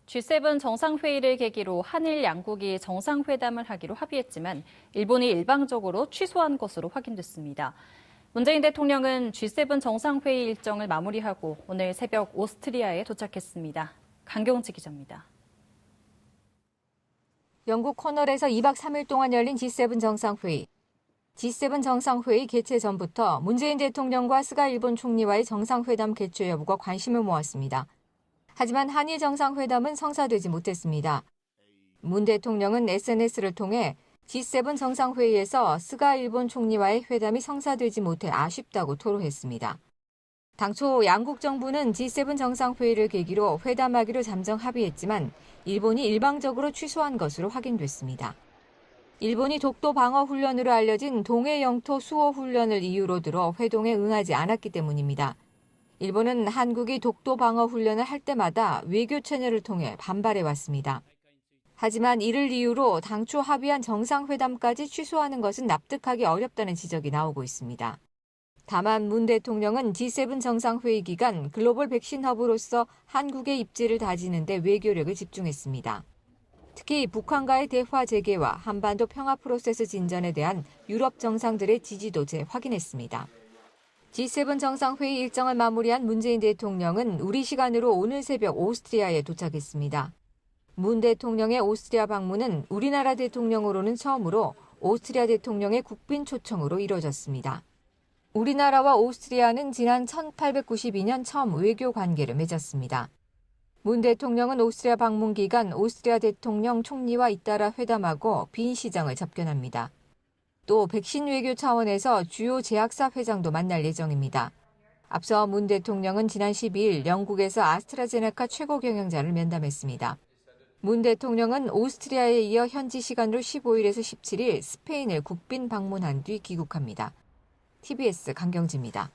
G7 정상회의를 계기로 한일 양국이 정상회담을 하기로 합의했지만 일본이 일방적으로 취소한 것으로 확인됐습니다. 문재인 대통령은 G7 정상회의 일정을 마무리하고 오늘 새벽 오스트리아에 도착했습니다. 강경지 기자입니다. 영국 코널에서 2박 3일 동안 열린 G7 정상회의. G7 정상회의 개최 전부터 문재인 대통령과 스가 일본 총리와의 정상회담 개최 여부가 관심을 모았습니다. 하지만 한일 정상회담은 성사되지 못했습니다. 문 대통령은 SNS를 통해 G7 정상회의에서 스가 일본 총리와의 회담이 성사되지 못해 아쉽다고 토로했습니다. 당초 양국 정부는 G7 정상회의를 계기로 회담하기로 잠정 합의했지만 일본이 일방적으로 취소한 것으로 확인됐습니다. 일본이 독도 방어 훈련으로 알려진 동해 영토 수호 훈련을 이유로 들어 회동에 응하지 않았기 때문입니다. 일본은 한국이 독도 방어 훈련을 할 때마다 외교 채널을 통해 반발해왔습니다. 하지만 이를 이유로 당초 합의한 정상회담까지 취소하는 것은 납득하기 어렵다는 지적이 나오고 있습니다. 다만 문 대통령은 G7 정상회의 기간 글로벌 백신 허브로서 한국의 입지를 다지는 데 외교력을 집중했습니다. 특히 북한과의 대화 재개와 한반도 평화 프로세스 진전에 대한 유럽 정상들의 지지도 재확인했습니다. G7 정상회의 일정을 마무리한 문재인 대통령은 우리 시간으로 오늘 새벽 오스트리아에 도착했습니다. 문 대통령의 오스트리아 방문은 우리나라 대통령으로는 처음으로 오스트리아 대통령의 국빈 초청으로 이뤄졌습니다. 우리나라와 오스트리아는 지난 1892년 처음 외교 관계를 맺었습니다. 문 대통령은 오스트리아 방문 기간 오스트리아 대통령 총리와 잇따라 회담하고 빈 시장을 접견합니다. 또 백신 외교 차원에서 주요 제약사 회장도 만날 예정입니다. 앞서 문 대통령은 지난 12일 영국에서 아스트라제네카 최고 경영자를 면담했습니다. 문 대통령은 오스트리아에 이어 현지 시간으로 15일에서 17일 스페인을 국빈 방문한 뒤 귀국합니다. TBS 강경지입니다.